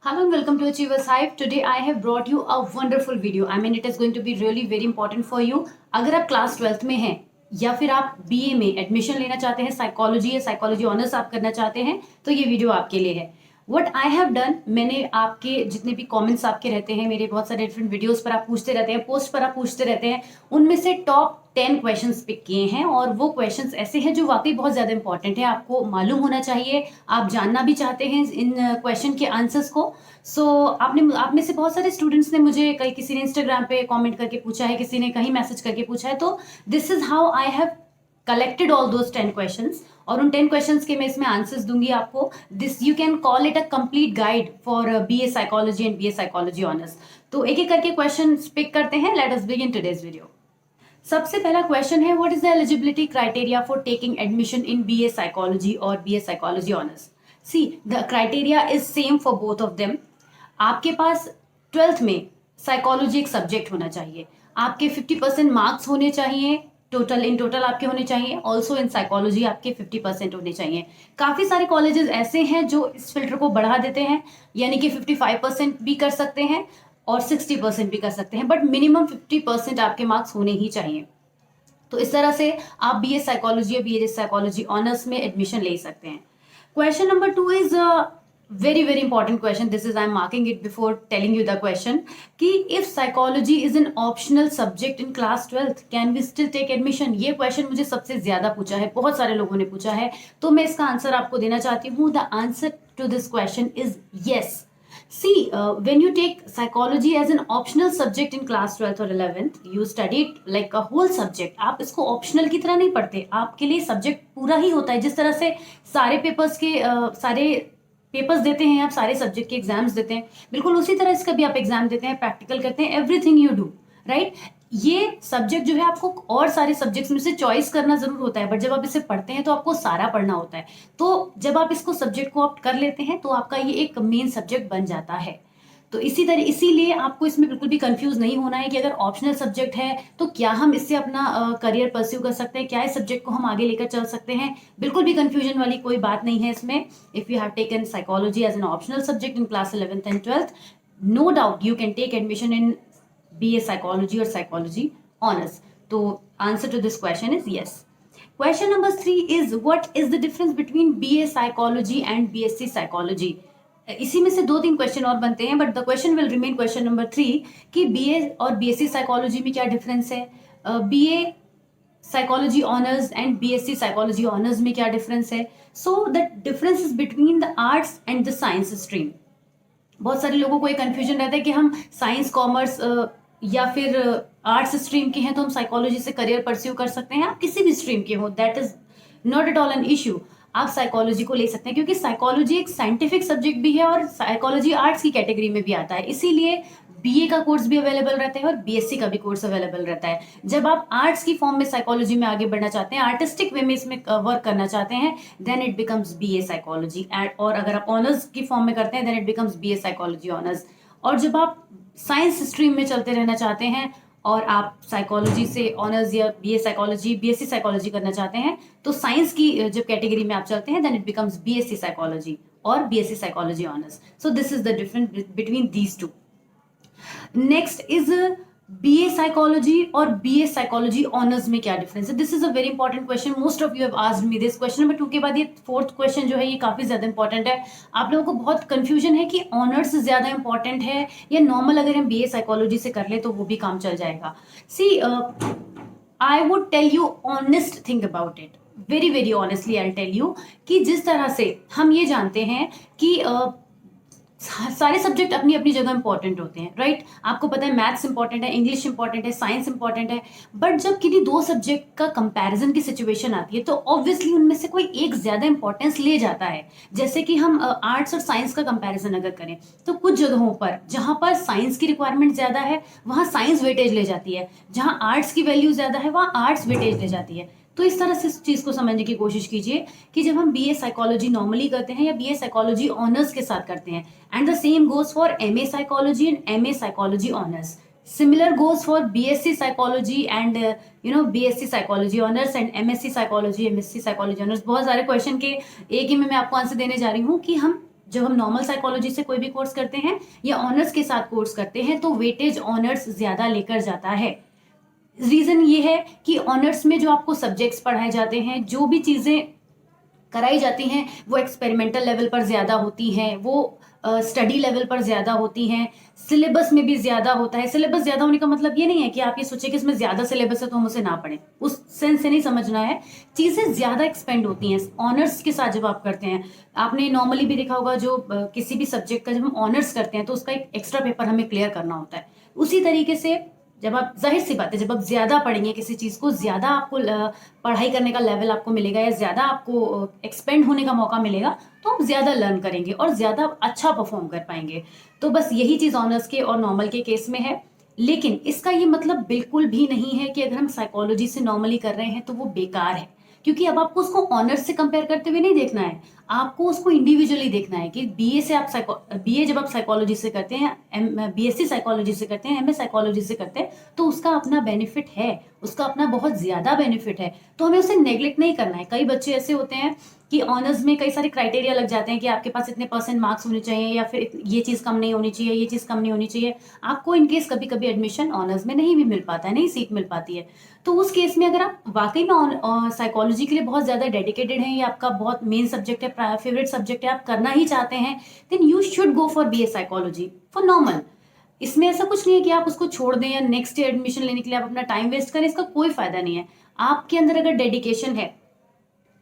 Hello and welcome to Achievers Hive. Today I have brought you a wonderful video. I mean it is going to be really very important for you. अगर आप class 12th में हैं या फिर आप BA में admission लेना चाहते हैं साइकोलॉजी या साइकोलॉजी ऑनर्स आप करना चाहते हैं तो ये वीडियो आपके लिए है. वट आई हैव डन, मैंने आपके जितने भी कमेंट्स आपके रहते हैं, मेरे बहुत सारे डिफरेंट वीडियोस पर आप पूछते रहते हैं, पोस्ट पर आप पूछते रहते हैं, उनमें से टॉप 10 क्वेश्चंस पिक किए हैं और वो क्वेश्चंस ऐसे हैं जो वाकई बहुत ज़्यादा इंपॉर्टेंट है, आपको मालूम होना चाहिए, आप जानना भी चाहते हैं इन क्वेश्चन के आंसर्स को. आप में से बहुत सारे स्टूडेंट्स ने मुझे किसी ने इंस्टाग्राम पे कमेंट करके पूछा है, किसी ने कहीं मैसेज करके पूछा है, तो this is how I have collected all those 10 questions और उन 10 क्वेश्चंस के मैं इसमें आंसर्स दूंगी आपको. This you can call it a complete guide for BA psychology and BA psychology honours. तो एक एक करके क्वेश्चन पिक करते हैं. Let us begin today's video. सबसे पहला क्वेश्चन है, what is the eligibility criteria for taking admission in BA psychology और BA psychology honours. See the criteria is same for both of them. आपके पास 12th में psychology एक subject होना चाहिए, आपके 50% मार्क्स होने चाहिए, टोटल आपके होने चाहिए. ऑल्सो इन साइकोलॉजी आपके 50% होने चाहिए. काफ़ी सारे कॉलेजेस ऐसे हैं जो इस फिल्टर को बढ़ा देते हैं, यानी कि 55% भी कर सकते हैं और 60% भी कर सकते हैं, बट मिनिमम 50% आपके मार्क्स होने ही चाहिए. तो इस तरह से आप बीए साइकोलॉजी या बीए साइकोलॉजी ऑनर्स में एडमिशन ले सकते हैं. Question number 2 is very very important question. This is I'm marking it before telling you the question कि if psychology is an optional subject in class 12th can we still take admission. ये question मुझे सबसे ज्यादा पूछा है, बहुत सारे लोगों ने पूछा है, तो मैं इसका आंसर आपको देना चाहती हूँ. The answer to this question is yes. See, when you take psychology as an optional subject in class 12th or 11th, you study it like a whole subject. आप इसको optional की तरह नहीं पढ़ते, आपके लिए subject पूरा ही होता है. जिस तरह से सारे पेपर्स के सारे पेपर्स देते हैं, आप सारे सब्जेक्ट के एग्जाम्स देते हैं, बिल्कुल उसी तरह इसका भी आप एग्जाम देते हैं, प्रैक्टिकल करते हैं, एवरीथिंग यू डू राइट. ये सब्जेक्ट जो है आपको और सारे सब्जेक्ट्स में से चॉइस करना जरूर होता है, बट जब आप इसे पढ़ते हैं तो आपको सारा पढ़ना होता है. तो जब आप इसको सब्जेक्ट को ऑप्ट कर लेते हैं तो आपका ये एक मेन सब्जेक्ट बन जाता है. तो इसीलिए आपको इसमें बिल्कुल भी कंफ्यूज नहीं होना है कि अगर ऑप्शनल सब्जेक्ट है तो क्या हम इससे अपना करियर परस्यू कर सकते हैं, क्या इस सब्जेक्ट को हम आगे लेकर चल सकते हैं. बिल्कुल भी कंफ्यूजन वाली कोई बात नहीं है इसमें. If you have taken psychology as an optional subject in class 11th and 12th, no doubt you can take admission in BA psychology और साइकोलॉजी ऑनर्स. तो answer to this question is yes. Question number 3 is, what is the difference between BA psychology and BSc psychology. इसी में से 2-3 question और बनते हैं, but the question will remain question number 3 कि BA और बीएससी साइकोलॉजी में क्या डिफरेंस है, BA psychology honours and BSc psychology honours में क्या डिफरेंस है. So the difference is between the arts and the science stream. बहुत सारे लोगों को एक कंफ्यूजन रहता है कि हम साइंस कॉमर्स या फिर आर्ट्स स्ट्रीम के हैं तो हम साइकोलॉजी से करियर परस्यू कर सकते हैं. आप किसी भी स्ट्रीम के हो, that is not at all an issue. आप साइकोलॉजी को ले सकते हैं क्योंकि साइकोलॉजी एक साइंटिफिक सब्जेक्ट भी है और साइकोलॉजी आर्ट्स की कैटेगरी में भी आता है. इसीलिए बीए का कोर्स भी अवेलेबल रहता है और बीएससी का भी कोर्स अवेलेबल रहता है. जब आप आर्ट्स की फॉर्म में साइकोलॉजी में आगे बढ़ना चाहते हैं, आर्टिस्टिक वे में इसमें वर्क करना चाहते हैं, then it becomes BA psychology. और अगर आप ऑनर्स की फॉर्म में करते हैं then it becomes BA psychology honours. और जब आप साइंस स्ट्रीम में चलते रहना चाहते हैं और आप साइकोलॉजी से ऑनर्स या बीए साइकोलॉजी बीएससी साइकोलॉजी करना चाहते हैं, तो साइंस की जब कैटेगरी में आप चलते हैं then it becomes BSc psychology और BSc psychology honours. So this is the difference between these two. Next is BA psychology और बीए साइकोलॉजी ऑनर्स में क्या डिफरेंस है. This is a very important question. Most of you have asked me this. Question number 2 के बाद ये 4th question जो है ये काफी ज्यादा इंपॉर्टेंट है. आप लोगों को बहुत कंफ्यूजन है कि ऑनर्स ज्यादा इंपॉर्टेंट है या नॉर्मल अगर हम बीए साइकोलॉजी से कर ले तो वो भी काम चल जाएगा. See I would tell you honest think about it, very very honestly I tell you कि जिस तरह से हम ये जानते हैं कि सारे सब्जेक्ट अपनी अपनी जगह इंपॉर्टेंट होते हैं राइट. आपको पता है मैथ्स इंपॉर्टेंट है, इंग्लिश इंपॉर्टेंट है, साइंस इंपॉर्टेंट है, बट जब किन्हीं 2 सब्जेक्ट का कंपैरिजन की सिचुएशन आती है तो ऑब्वियसली उनमें से कोई एक ज्यादा इंपॉर्टेंस ले जाता है. जैसे कि हम आर्ट्स और साइंस का कंपैरिजन अगर करें तो कुछ जगहों पर जहां पर साइंस की रिक्वायरमेंट ज्यादा है वहां साइंस वेटेज ले जाती है, जहां आर्ट्स की वैल्यू ज्यादा है वहां आर्ट्स वेटेज ले जाती है. तो इस तरह से इस चीज को समझने की कोशिश कीजिए कि जब हम बीए साइकोलॉजी नॉर्मली करते हैं या बीए साइकोलॉजी ऑनर्स के साथ करते हैं, and the same goes for MA psychology and MA psychology honours. Similar goes for BSc psychology and BSc psychology honors and MSc psychology MSc psychology honors. बहुत सारे question के एक ही में मैं आपको आंसर देने जा रही हूँ कि हम जब हम नॉर्मल साइकोलॉजी से कोई भी कोर्स करते हैं या ऑनर्स के साथ कोर्स करते हैं तो वेटेज ऑनर्स ज़्यादा लेकर जाता है। रीज़न ये है कि ऑनर्स में जो आपको सब्जेक्ट्स पढ़ाए जाते हैं, जो भी चीज़ें कराई जाती हैं, वो एक्सपेरिमेंटल लेवल पर ज़्यादा होती हैं, वो स्टडी लेवल पर ज़्यादा होती हैं, सिलेबस में भी ज़्यादा होता है। सिलेबस ज़्यादा होने का मतलब ये नहीं है कि आप ये सोचें कि इसमें ज़्यादा सिलेबस है तो हम उसे ना पढ़ें, उस सेंस से नहीं समझना है। चीज़ें ज़्यादा एक्सपेंड होती हैं ऑनर्स के साथ जब आप करते हैं। आपने नॉर्मली भी देखा होगा, जो किसी भी सब्जेक्ट का जब हम ऑनर्स करते हैं तो उसका एक एक्स्ट्रा पेपर हमें क्लियर करना होता है। उसी तरीके से जब आप, जाहिर सी बात है, जब आप ज़्यादा पढ़ेंगे किसी चीज़ को, ज़्यादा आपको पढ़ाई करने का लेवल आपको मिलेगा या ज़्यादा आपको एक्सपेंड होने का मौका मिलेगा, तो आप ज़्यादा लर्न करेंगे और ज़्यादा अच्छा परफॉर्म कर पाएंगे। तो बस यही चीज़ ऑनर्स के और नॉर्मल के केस में है। लेकिन इसका ये मतलब बिल्कुल भी नहीं है कि अगर हम साइकोलॉजी से नॉर्मली कर रहे हैं तो वो बेकार है, क्योंकि अब आपको उसको ऑनर्स से कंपेयर करते हुए नहीं देखना है, आपको उसको इंडिविजुअली देखना है कि बीए से आप बीए जब आप साइकोलॉजी से करते हैं, बीएससी साइकोलॉजी से करते हैं, एमए साइकोलॉजी से करते हैं, तो उसका अपना बेनिफिट है, उसका अपना बहुत ज़्यादा बेनिफिट है। तो हमें उसे नेग्लेक्ट नहीं करना है। कई बच्चे ऐसे होते हैं कि ऑनर्स में कई सारे क्राइटेरिया लग जाते हैं कि आपके पास इतने % मार्क्स होने चाहिए, या फिर ये चीज़ कम नहीं होनी चाहिए, ये चीज़ कम नहीं होनी चाहिए। आपको इनकेस कभी कभी एडमिशन ऑनर्स में नहीं भी मिल पाता है, नहीं सीट मिल पाती है, तो उस केस में अगर आप वाकई में साइकोलॉजी के लिए बहुत ज़्यादा डेडिकेटेड हैं, ये आपका बहुत मेन सब्जेक्ट है, फेवरेट सब्जेक्ट है, आप करना ही चाहते हैं, then you should go for BA psychology for normal. इसमें ऐसा कुछ नहीं है कि आप उसको छोड़ दें या नेक्स्ट ईयर एडमिशन लेने के लिए आप अपना टाइम वेस्ट करें, इसका कोई फायदा नहीं है। आपके अंदर अगर डेडिकेशन है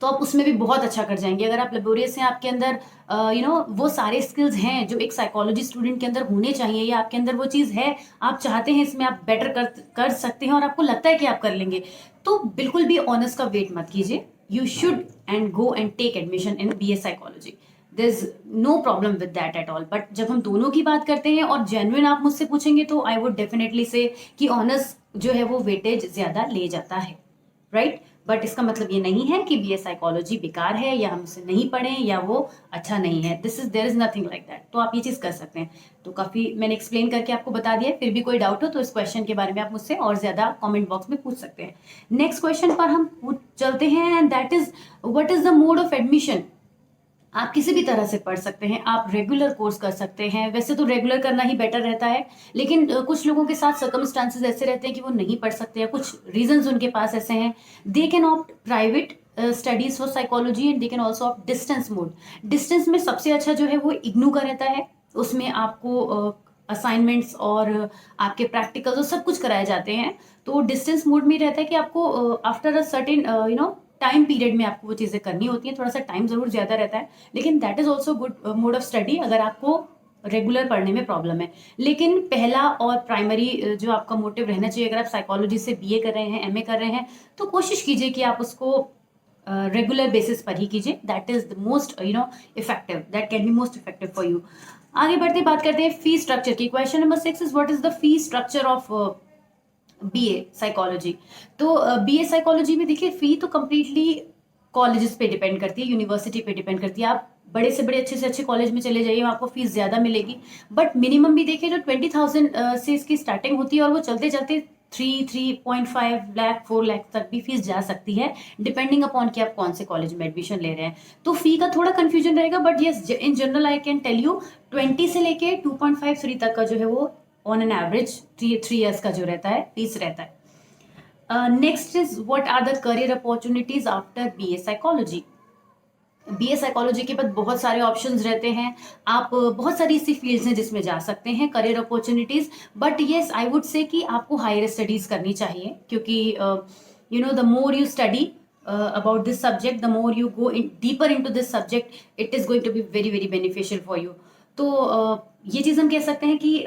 तो आप उसमें भी बहुत अच्छा कर जाएंगे। अगर आप लेबोरियस हैं, आपके अंदर वो सारे स्किल्स हैं जो एक साइकोलॉजी स्टूडेंट के अंदर होने चाहिए, या आपके अंदर वो चीज़ है, आप चाहते हैं इसमें आप बेटर कर सकते हैं और आपको लगता है कि आप कर लेंगे, तो बिल्कुल भी ऑनर्स का वेट मत कीजिए। You should and go and take admission in BA psychology, there is no problem with that at all. But जब हम दोनों की बात करते हैं और जेन्युइन आप मुझसे पूछेंगे तो आई वुड डेफिनेटली से कि ऑनर्स जो है वो वेटेज ज़्यादा ले जाता है, राइट। बट इसका मतलब ये नहीं है कि बीए साइकोलॉजी बेकार है या हम उसे नहीं पढ़ें या वो अच्छा नहीं है। There is nothing like that. तो आप ये चीज़ कर सकते हैं। तो काफ़ी मैंने एक्सप्लेन करके आपको बता दिया। फिर भी कोई डाउट हो तो इस क्वेश्चन के बारे में आप मुझसे और ज़्यादा कमेंट बॉक्स में पूछ सकते हैं। नेक्स्ट क्वेश्चन पर हम चलते हैं, and that is what is the mode of admission. आप किसी भी तरह से पढ़ सकते हैं, आप रेगुलर कोर्स कर सकते हैं। वैसे तो रेगुलर करना ही बेटर रहता है, लेकिन कुछ लोगों के साथ सर्कमस्टांसेस ऐसे रहते हैं कि वो नहीं पढ़ सकते हैं, कुछ रीजंस उनके पास ऐसे हैं। They can opt private studies for psychology and they can also opt distance mode. Distance में सबसे अच्छा जो है वो इग्नू का रहता है। उसमें आपको असाइनमेंट्स और आपके प्रैक्टिकल्स और सब कुछ कराए जाते हैं। तो डिस्टेंस मोड में रहता है कि आपको after a certain time period में आपको वो चीज़ें करनी होती हैं। थोड़ा सा टाइम ज़रूर ज़्यादा रहता है, लेकिन that is also good mode of study अगर आपको रेगुलर पढ़ने में प्रॉब्लम है। लेकिन पहला और प्राइमरी जो आपका मोटिव रहना चाहिए, अगर आप साइकोलॉजी से बीए कर रहे हैं, एमए कर रहे हैं, तो कोशिश कीजिए कि आप उसको रेगुलर बेसिस पर ही कीजिए। That is the most effective, that can be most effective for you. आगे बढ़ते बात करते हैं फी स्ट्रक्चर की। Question number 6 is what is the fee structure of BA psychology. तो बीए साइकोलॉजी में देखिए, फी तो कम्प्लीटली कॉलेजेस पे डिपेंड करती है, यूनिवर्सिटी पे डिपेंड करती है। आप बड़े से बड़े अच्छे से अच्छे कॉलेज में चले जाइए, वहाँ आपको फीस ज़्यादा मिलेगी। बट मिनिमम भी देखिए, जो 20,000 से इसकी स्टार्टिंग होती है और वो चलते चलते 3.5 लाख 4 लाख तक भी फीस जा सकती है, डिपेंडिंग अपॉन कि आप कौन से कॉलेज में एडमिशन ले रहे हैं। तो फी का थोड़ा कंफ्यूजन रहेगा, but yes, in general I can tell you 20 से लेके 2.5-3 तक का जो है वो ऑन एन एवरेज 3 ईयर्स का जो रहता है फीस रहता है। Next is what are the career opportunities after BA psychology. BA psychology के बाद बहुत सारे ऑप्शंस रहते हैं। आप बहुत सारी ऐसी फील्ड्स हैं जिसमें जा सकते हैं, career opportunities. But yes, I would say कि आपको हायर स्टडीज करनी चाहिए, क्योंकि the more you study about this subject, the more you go deeper into this subject, it is going to be very very beneficial for you. तो ये चीज़ हम कह सकते हैं कि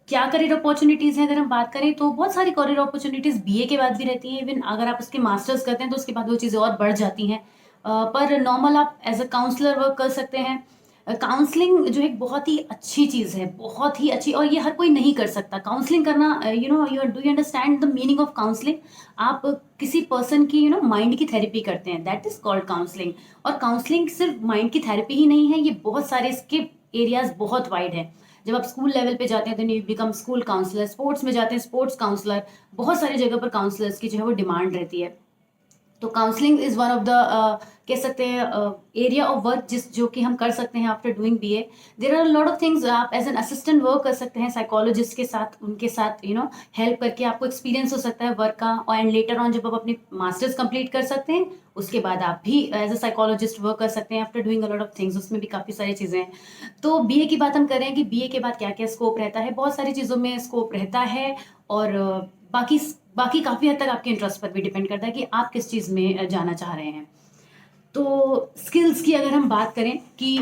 क्या करियर अपॉर्चुनिटीज़ हैं। अगर हम बात करें तो बहुत सारी करियर अपॉर्चुनिटीज़ बीए के बाद भी रहती हैं। इवन अगर आप उसके मास्टर्स करते हैं तो उसके बाद वो चीज़ें और बढ़ जाती हैं। पर नॉर्मल आप एज अ काउंसलर वर्क कर सकते हैं। काउंसलिंग जो एक बहुत ही अच्छी चीज़ है, बहुत ही अच्छी, और ये हर कोई नहीं कर सकता काउंसलिंग करना। Do you understand the meaning of counselling. आप किसी पर्सन की माइंड की थेरेपी करते हैं, दैट इज कॉल्ड काउंसलिंग। और काउंसलिंग सिर्फ माइंड की थेरेपी ही नहीं है, ये बहुत सारे इसके एरियाज बहुत वाइड है। जब आप स्कूल लेवल पे जाते हैं तो you become school counsellor, sports में जाते हैं स्पोर्ट्स काउंसलर, बहुत सारी जगह पर काउंसलर्स की जो है वो डिमांड रहती है। तो counselling is one of the कह सकते हैं एरिया ऑफ वर्क जो कि हम कर सकते हैं after doing BA. There are lot of things. आप एज एन असिस्टेंट वर्क कर सकते हैं साइकोलॉजिस्ट के साथ, उनके साथ हेल्प करके आपको एक्सपीरियंस हो सकता है वर्क का. एंड लेटर ऑन जब आप अपनी मास्टर्स कंप्लीट कर सकते हैं, उसके बाद आप भी एज अ साइकोलॉजिस्ट वर्क कर सकते हैं after doing a lot of things. उसमें भी काफ़ी सारी चीज़ें हैं. तो बीए की बात हम करें कि बीए के बाद क्या क्या स्कोप रहता है. बहुत सारी चीज़ों में स्कोप रहता है. और बाकी बाकी काफ़ी हद तक आपके इंटरेस्ट पर भी डिपेंड करता है कि आप किस चीज़ में जाना चाह रहे हैं. तो स्किल्स की अगर हम बात करें कि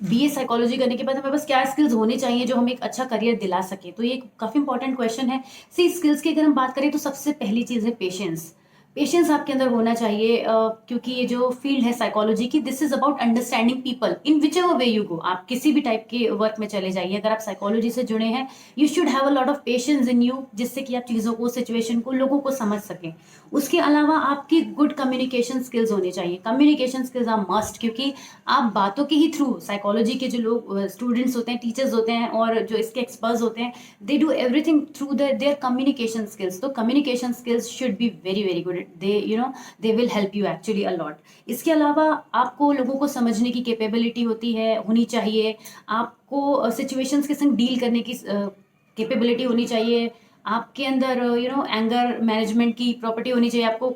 बीए साइकोलॉजी करने के बाद हमें बस क्या स्किल्स होने चाहिए जो हमें एक अच्छा करियर दिला सके, तो ये काफ़ी इंपॉर्टेंट क्वेश्चन है. सी स्किल्स की अगर हम बात करें तो सबसे पहली चीज़ है पेशेंस. पेशेंस आपके अंदर होना चाहिए, क्योंकि ये जो फील्ड है साइकोलॉजी की, this is about understanding people in which ever way you go. आप किसी भी टाइप के वर्क में चले जाइए, अगर आप साइकोलॉजी से जुड़े हैं, you should have a lot of patience in you, जिससे कि आप चीज़ों को, सिचुएशन को, लोगों को समझ सकें. उसके अलावा आपकी गुड कम्युनिकेशन स्किल्स होनी चाहिए. कम्युनिकेशन स्किल्स आर मस्ट, क्योंकि आप बातों के ही थ्रू, साइकोलॉजी के जो लोग स्टूडेंट्स होते हैं, टीचर्स होते हैं और जो इसके एक्सपर्ट्स होते हैं, they do everything through their communication skills. तो communication skills should be very very good. They will help you actually a lot. इसके अलावा आपको लोगों को समझने की कैपेबिलिटी होनी चाहिए. आपको सिचुएशंस के संग डील करने की कैपेबिलिटी होनी चाहिए. आपके अंदर एंगर मैनेजमेंट की प्रॉपर्टी होनी चाहिए. आपको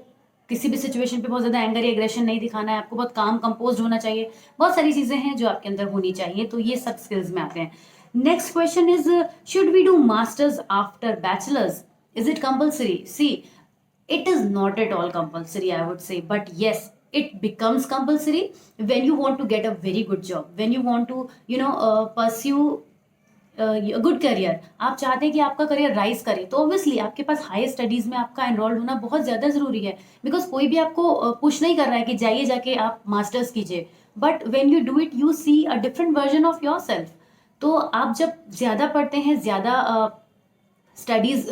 किसी भी सिचुएशन पे बहुत ज़्यादा एंगर या एग्रेशन नहीं दिखाना है. आपको बहुत काम कंपोज होना चाहिए. बहुत सारी चीज़ें हैं जो आपके अंदर होनी चाहिए. तो ये सब स्किल्स में आते हैं. Next question is, should we do masters after bachelors? Is it compulsory? See, it is not at all compulsory, I would say, but yes, it becomes compulsory when you want to get a very good job, when you want to pursue good career. आप चाहते हैं कि आपका career rise करे, तो obviously आपके पास higher studies में आपका एनरोल्ड होना बहुत ज़्यादा ज़रूरी है. बिकॉज कोई भी आपको पुश नहीं कर रहा है कि जाइए जाके आप मास्टर्स कीजिए. But when you do it, you see a different version of yourself. तो आप जब ज़्यादा पढ़ते हैं, ज़्यादा स्टडीज़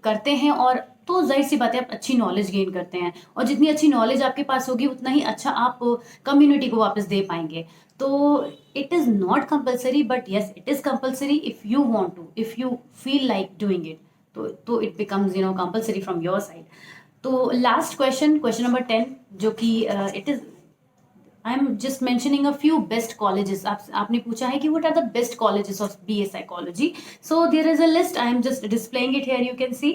करते हैं, और तो जाहिर सी बात है आप अच्छी नॉलेज गेन करते हैं. और जितनी अच्छी नॉलेज आपके पास होगी, उतना ही अच्छा आप कम्युनिटी को वापस दे पाएंगे. तो it is not compulsory, but yes, it is compulsory if you want to, if you feel like doing it. तो it becomes compulsory from your side. तो लास्ट क्वेश्चन नंबर 10, जो कि it is, I am just mentioning a few best colleges. आपने पूछा है कि what are the best colleges of BA psychology. So there is a list, I am just displaying it here, you can see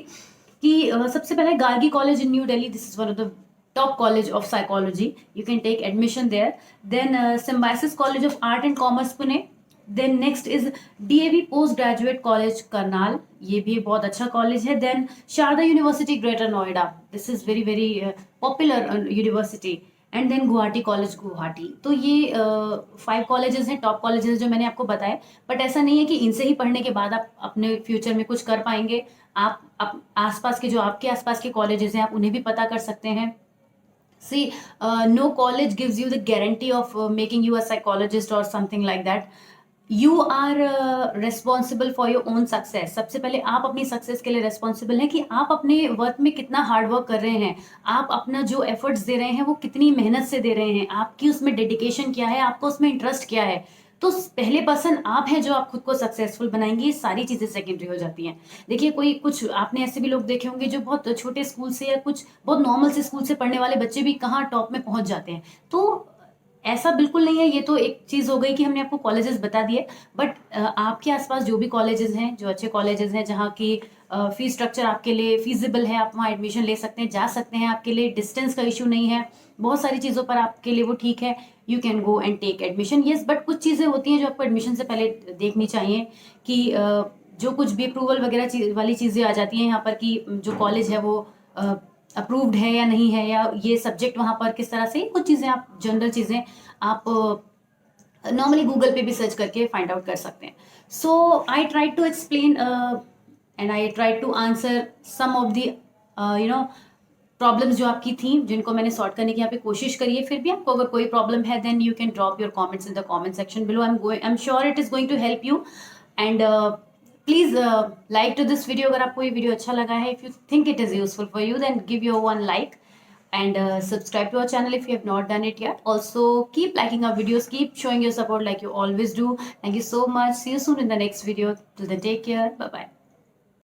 कि सबसे पहले Gargi college in new Delhi. This is one of the top college of psychology. You can take admission there. Then Symbiosis College of Art and Commerce Pune. Then next is DAV Postgraduate College Karnal. ये भी बहुत अच्छा college है. Then Sharda University Greater Noida. This is very very popular university. And then Guwahati college Guwahati. तो ये 5 colleges हैं, top colleges जो मैंने आपको बताए. बट ऐसा नहीं है कि इनसे ही पढ़ने के बाद आप अपने फ्यूचर में कुछ कर पाएंगे. आप आसपास के, जो आपके आसपास के कॉलेजेस हैं, आप उन्हें भी पता कर सकते हैं. See, no college gives you the guarantee of making you a psychologist or something like that. You are responsible for your own success. सबसे पहले आप अपनी सक्सेस के लिए रिस्पॉन्सिबल हैं कि आप अपने वर्क में कितना हार्ड वर्क कर रहे हैं. आप अपना जो एफर्ट्स दे रहे हैं वो कितनी मेहनत से दे रहे हैं. आपकी उसमें डेडिकेशन क्या है, आपको उसमें इंटरेस्ट क्या है. तो पहले पर्सन आप हैं जो आप खुद को सक्सेसफुल बनाएंगे. ये सारी चीज़ें सेकेंडरी हो जाती हैं. देखिए, कुछ आपने ऐसे भी लोग देखे होंगे जो बहुत छोटे स्कूल से या कुछ बहुत नॉर्मल से स्कूल से पढ़ने वाले बच्चे भी कहाँ टॉप में पहुंच जाते हैं. तो ऐसा बिल्कुल नहीं है. ये तो एक चीज़ हो गई कि हमने आपको कॉलेजेस बता दिए. बट आपके आसपास जो भी कॉलेजेस हैं, जो अच्छे कॉलेजेस हैं, जहाँ की फीस स्ट्रक्चर आपके लिए फीजिबल है, आप वहाँ एडमिशन ले सकते हैं, जा सकते हैं. आपके लिए डिस्टेंस का इशू नहीं है. बहुत सारी चीज़ों पर आपके लिए वो ठीक है. You can go and take admission. Yes, but कुछ चीज़ें होती हैं जो आपको एडमिशन से पहले देखनी चाहिए कि जो कुछ भी अप्रूवल वगैरह वाली चीज़ें आ जाती हैं यहाँ पर, कि जो कॉलेज है वो अप्रूव्ड है या नहीं है, या ये सब्जेक्ट वहाँ पर किस तरह से. कुछ चीज़ें आप, जनरल चीज़ें आप नॉर्मली गूगल पे भी सर्च करके फाइंड आउट कर सकते हैं. So I try to explain and I try to answer some of the problems जो आपकी थी, जिनको मैंने सॉर्ट करने की यहाँ पे कोशिश करी है. फिर भी आपको अगर कोई प्रॉब्लम है, then you can drop your comments in the comment section below. I am sure it is going to help you. And please like to this video. अगर आपको ये वीडियो अच्छा लगा है, if you think it is useful for you, then give your one like and subscribe to our channel if you have not done it yet. Also keep liking our videos, keep showing your support like you always do. Thank you so much. See you soon in the next video. Till then, take care. Bye bye.